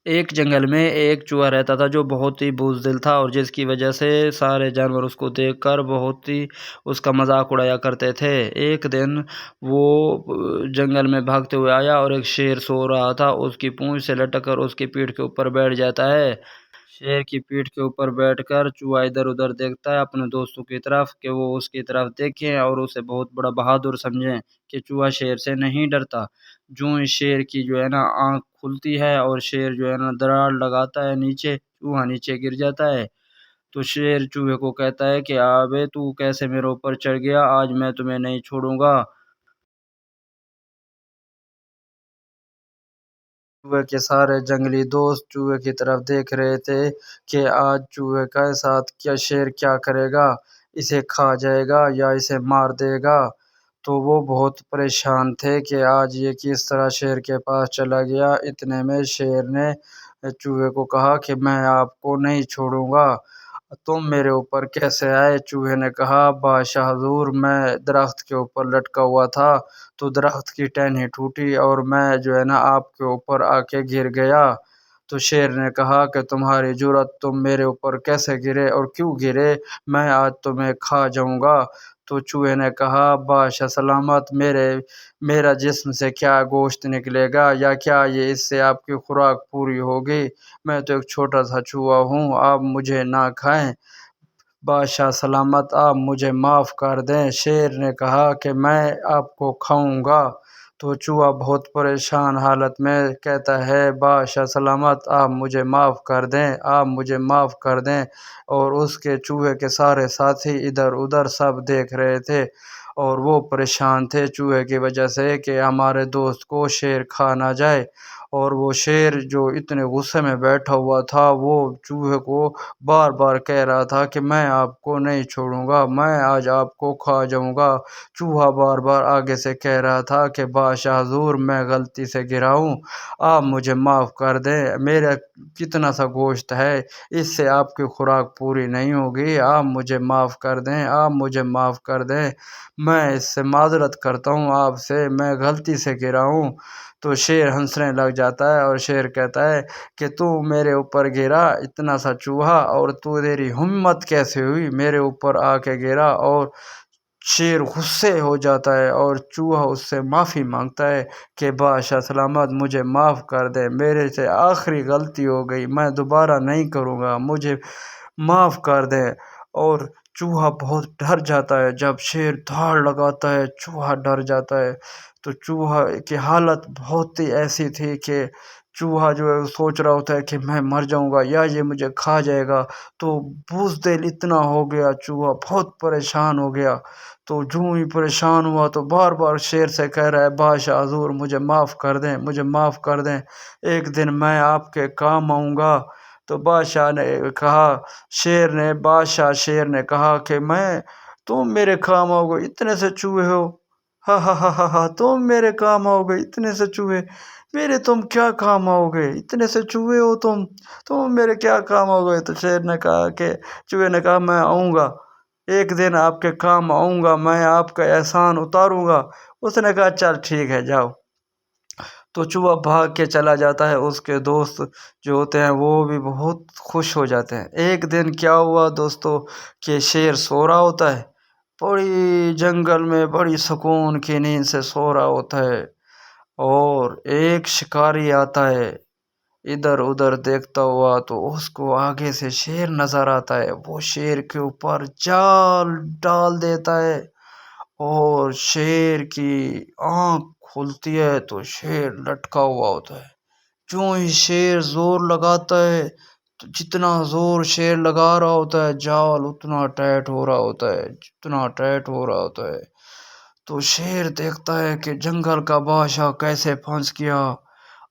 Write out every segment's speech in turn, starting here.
ایک جنگل میں ایک چوہا رہتا تھا جو بہت ہی بزدل تھا، اور جس کی وجہ سے سارے جانور اس کو دیکھ کر بہت ہی اس کا مذاق اڑایا کرتے تھے۔ ایک دن وہ جنگل میں بھاگتے ہوئے آیا اور ایک شیر سو رہا تھا، اس کی پونچھ سے لٹک کر اس کی پیٹھ کے اوپر بیٹھ جاتا ہے۔ شیر کی پیٹھ کے اوپر بیٹھ کر چوہا ادھر ادھر دیکھتا ہے اپنے دوستوں کی طرف کہ وہ اس کی طرف دیکھیں اور اسے بہت بڑا بہادر سمجھیں کہ چوہا شیر سے نہیں ڈرتا۔ جو اس شیر کی آنکھ کھلتی ہے اور شیر دراڑ لگاتا ہے نیچے، چوہا نیچے گر جاتا ہے۔ تو شیر چوہے کو کہتا ہے کہ آبے تو کیسے میرے اوپر چڑھ گیا، آج میں تمہیں نہیں چھوڑوں گا۔ چوہے کے سارے جنگلی دوست چوہے کی طرف دیکھ رہے تھے کہ آج چوہے کے ساتھ شیر کیا کرے گا، اسے کھا جائے گا یا اسے مار دے گا۔ تو وہ بہت پریشان تھے کہ آج یہ کس طرح شیر کے پاس چلا گیا۔ اتنے میں شیر نے چوہے کو کہا کہ میں آپ کو نہیں چھوڑوں گا، تم میرے اوپر کیسے آئے؟ چوہے نے کہا بادشاہ حضور، میں درخت کے اوپر لٹکا ہوا تھا تو درخت کی ٹہنی ٹوٹی اور میں آپ کے اوپر آ کے گر گیا۔ تو شیر نے کہا کہ تمہاری جرأت، تم میرے اوپر کیسے گرے اور کیوں گرے؟ میں آج تمہیں کھا جاؤں گا۔ تو چوہے نے کہا بادشاہ سلامت، میرا جسم سے کیا گوشت نکلے گا یا کیا اس سے آپ کی خوراک پوری ہوگی؟ میں تو ایک چھوٹا سا چوہا ہوں، آپ مجھے نہ کھائیں۔ بادشاہ سلامت، آپ مجھے معاف کر دیں۔ شیر نے کہا کہ میں آپ کو کھاؤں گا۔ تو چوہا بہت پریشان حالت میں کہتا ہے بادشاہ سلامت، آپ مجھے معاف کر دیں، آپ مجھے معاف کر دیں۔ اور اس کے چوہے کے سارے ساتھی ادھر ادھر سب دیکھ رہے تھے اور وہ پریشان تھے چوہے کی وجہ سے کہ ہمارے دوست کو شیر کھا نہ جائے۔ اور وہ شیر جو اتنے غصے میں بیٹھا ہوا تھا، وہ چوہے کو بار بار کہہ رہا تھا کہ میں آپ کو نہیں چھوڑوں گا، میں آج آپ کو کھا جاؤں گا۔ چوہا بار بار آگے سے کہہ رہا تھا کہ بادشاہ حضور، میں غلطی سے گرا ہوں، آپ مجھے معاف کر دیں، میرا کتنا سا گوشت ہے، اس سے آپ کی خوراک پوری نہیں ہوگی، آپ مجھے معاف کر دیں، آپ مجھے معاف کر دیں، میں اس سے معذرت کرتا ہوں آپ سے، میں غلطی سے گرا ہوں۔ تو شیر ہنسنے لگ جاتا ہے اور شیر کہتا ہے کہ تو میرے اوپر گرا اتنا سا چوہا، اور تیری ہمت کیسے ہوئی میرے اوپر آ کے گرا؟ اور شیر غصے ہو جاتا ہے اور چوہا اس سے معافی مانگتا ہے کہ بادشاہ سلامت، مجھے معاف کر دے، میرے سے آخری غلطی ہو گئی، میں دوبارہ نہیں کروں گا، مجھے معاف کر دے۔ اور چوہا بہت ڈر جاتا ہے، جب شیر دھاڑ لگاتا ہے چوہا ڈر جاتا ہے۔ تو چوہا کی حالت بہت ہی ایسی تھی کہ چوہا سوچ رہا ہوتا ہے کہ میں مر جاؤں گا یا یہ مجھے کھا جائے گا۔ تو بزدل اتنا ہو گیا، چوہا بہت پریشان ہو گیا۔ تو جو ہی پریشان ہوا تو بار بار شیر سے کہہ رہا ہے بادشاہ حضور، مجھے معاف کر دیں، مجھے معاف کر دیں، ایک دن میں آپ کے کام آؤں گا۔ تو شیر نے کہا کہ تم میرے کام آؤ گے، اتنے سے چوہے ہو، ہا ہا ہا ہا ہا، تم میرے کام آؤ گے، اتنے سے چوہے، میرے تم کیا کام آؤ گے، اتنے سے چوہے ہو تم میرے کیا کام آؤ گے؟ تو چوہے نے کہا میں آؤں گا، ایک دن آپ کے کام آؤں گا، میں آپ کا احسان اتاروں گا۔ اس نے کہا چل ٹھیک ہے، جاؤ۔ تو چوہا بھاگ کے چلا جاتا ہے، اس کے دوست جو ہوتے ہیں وہ بھی بہت خوش ہو جاتے ہیں۔ ایک دن کیا ہوا دوستو کہ شیر سو رہا ہوتا ہے، بڑی جنگل میں بڑی سکون کی نیند سے سو رہا ہوتا ہے، اور ایک شکاری آتا ہے ادھر ادھر دیکھتا ہوا، تو اس کو آگے سے شیر نظر آتا ہے، وہ شیر کے اوپر جال ڈال دیتا ہے، اور شیر کی آنکھ کھلتی ہے تو شیر لٹکا ہوا ہوتا ہے۔ جو ہی شیر زور لگاتا ہے، تو جتنا زور شیر لگا رہا ہوتا ہے جال اتنا ٹائٹ ہو رہا ہوتا ہے، جتنا ٹائٹ ہو رہا ہوتا ہے۔ تو شیر دیکھتا ہے کہ جنگل کا بادشاہ کیسے پھنس گیا،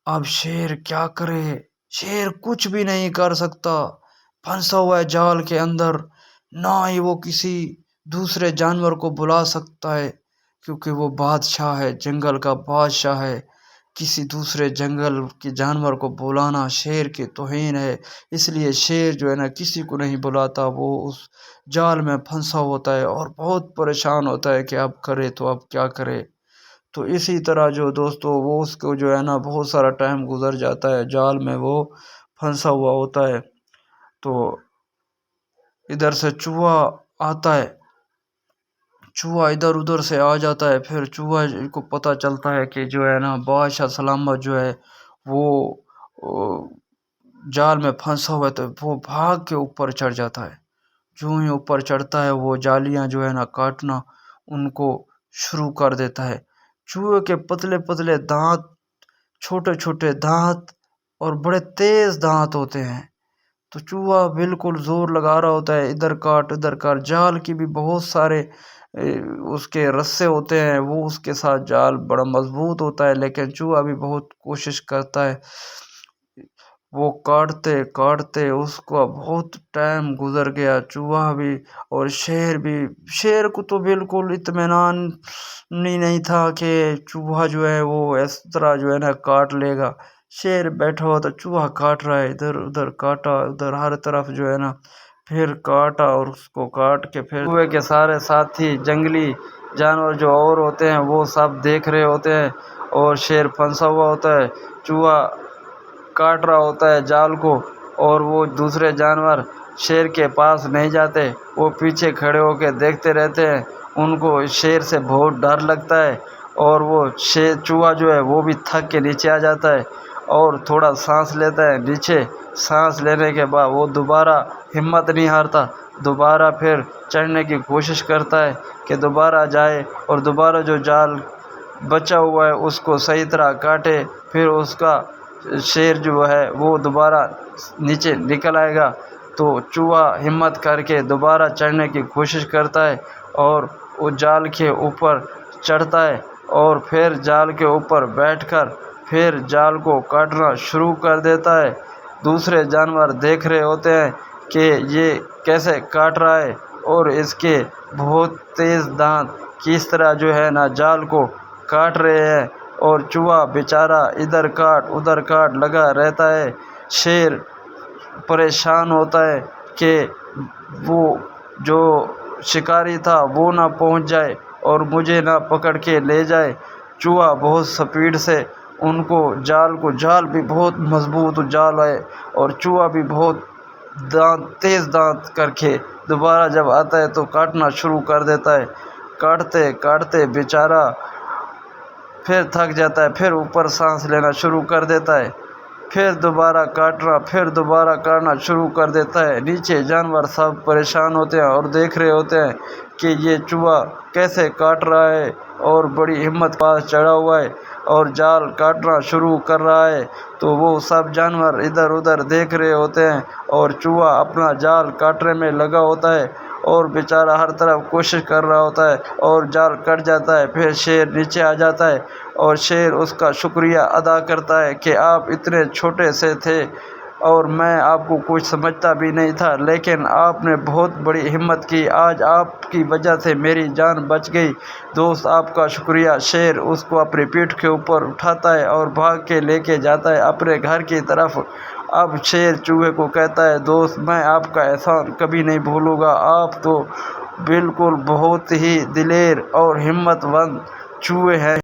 اب شیر کیا کرے؟ شیر کچھ بھی نہیں کر سکتا، پھنسا ہوا ہے جال کے اندر، نہ ہی وہ کسی دوسرے جانور کو بلا سکتا ہے، کیونکہ وہ بادشاہ ہے، جنگل کا بادشاہ ہے، کسی دوسرے جنگل کے جانور کو بلانا شیر کی توہین ہے، اس لیے شیر کسی کو نہیں بلاتا، وہ اس جال میں پھنسا ہوتا ہے اور بہت پریشان ہوتا ہے کہ اب کرے تو اب کیا کرے۔ تو اسی طرح جو دوستو وہ اس کو جو ہے نا بہت سارا ٹائم گزر جاتا ہے، جال میں وہ پھنسا ہوا ہوتا ہے۔ تو ادھر سے چوہا آتا ہے، چوہا ادھر ادھر سے آ جاتا ہے، پھر چوہا کو پتہ چلتا ہے کہ جو ہے نا بادشاہ سلامت جو ہے وہ جال میں پھنسا ہوا ہے، تو وہ بھاگ کے اوپر چڑھ جاتا ہے۔ جو ہی اوپر چڑھتا ہے وہ جالیاں جو ہے نا کاٹنا ان کو شروع کر دیتا ہے۔ چوہے کے پتلے پتلے دانت، چھوٹے چھوٹے دانت اور بڑے تیز دانت ہوتے ہیں۔ تو چوہا بالکل زور لگا رہا ہوتا ہے، ادھر کاٹ ادھر کاٹ۔ جال کی بھی بہت سارے اس کے رسے ہوتے ہیں، وہ اس کے ساتھ جال بڑا مضبوط ہوتا ہے، لیکن چوہا بھی بہت کوشش کرتا ہے۔ وہ کاٹتے کاٹتے اس کو بہت ٹائم گزر گیا، چوہا بھی اور شیر بھی۔ شیر کو تو بالکل اطمینان نہیں تھا کہ چوہا جو ہے وہ اس طرح جو ہے نا کاٹ لے گا۔ شیر بیٹھا ہوا تھا، چوہا کاٹ رہا ہے، ادھر ادھر کاٹا، ادھر ہر طرف جو ہے نا پھر کاٹا، اور اس کو کاٹ کے پھر چوہے کے سارے ساتھی جنگلی جانور جو اور ہوتے ہیں وہ سب دیکھ رہے ہوتے ہیں، اور شیر پھنسا ہوا ہوتا ہے، چوہا کاٹ رہا ہوتا ہے جال کو، اور وہ دوسرے جانور شیر کے پاس نہیں جاتے، وہ پیچھے کھڑے ہو کے دیکھتے رہتے ہیں۔ ان کو شیر سے بہت ڈر لگتا ہے، اور وہ چوہا جو ہے وہ بھی تھک کے نیچے آ جاتا ہے اور تھوڑا سانس لیتا ہے۔ نیچے سانس لینے کے بعد وہ دوبارہ ہمت نہیں ہارتا، دوبارہ پھر چڑھنے کی کوشش کرتا ہے کہ دوبارہ جائے اور دوبارہ جو جال بچا ہوا ہے اس کو صحیح طرح کاٹے، پھر اس کا شیر جو ہے وہ دوبارہ نیچے نکل آئے گا۔ تو چوہا ہمت کر کے دوبارہ چڑھنے کی کوشش کرتا ہے، اور وہ جال کے اوپر چڑھتا ہے، اور پھر جال کے اوپر بیٹھ کر پھر جال کو کاٹنا شروع کر دیتا ہے۔ دوسرے جانور دیکھ رہے ہوتے ہیں کہ یہ کیسے کاٹ رہا ہے، اور اس کے بہت تیز دانت کس طرح جو ہے نا جال کو کاٹ رہے ہیں، اور چوہا بیچارہ ادھر کاٹ لگا رہتا ہے۔ شیر پریشان ہوتا ہے کہ وہ جو شکاری تھا وہ نہ پہنچ جائے اور مجھے نہ پکڑ کے لے جائے۔ چوہا بہت سپیڈ سے ان کو جال بھی بہت مضبوط جال ہے، اور چوہا بھی بہت تیز دانت کر کے دوبارہ جب آتا ہے تو کاٹنا شروع کر دیتا ہے۔ کاٹتے کاٹتے بیچارہ پھر تھک جاتا ہے، پھر اوپر سانس لینا شروع کر دیتا ہے، پھر دوبارہ کاٹنا شروع کر دیتا ہے۔ نیچے جانور سب پریشان ہوتے ہیں اور دیکھ رہے ہوتے ہیں کہ یہ چوہا کیسے کاٹ رہا ہے، اور بڑی ہمت پاس چڑھا ہوا ہے اور جال کاٹنا شروع کر رہا ہے۔ تو وہ سب جانور ادھر ادھر دیکھ رہے ہوتے ہیں، اور چوہا اپنا جال کاٹنے میں لگا ہوتا ہے، اور بیچارہ ہر طرف کوشش کر رہا ہوتا ہے، اور جال کٹ جاتا ہے۔ پھر شیر نیچے آ جاتا ہے، اور شیر اس کا شکریہ ادا کرتا ہے کہ آپ اتنے چھوٹے سے تھے اور میں آپ کو کچھ سمجھتا بھی نہیں تھا، لیکن آپ نے بہت بڑی ہمت کی، آج آپ کی وجہ سے میری جان بچ گئی۔ دوست آپ کا شکریہ۔ شیر اس کو اپنی پیٹھ کے اوپر اٹھاتا ہے اور بھاگ کے لے کے جاتا ہے اپنے گھر کی طرف۔ اب شیر چوہے کو کہتا ہے، دوست میں آپ کا احسان کبھی نہیں بھولوں گا، آپ تو بالکل بہت ہی دلیر اور ہمت مند چوہے ہیں۔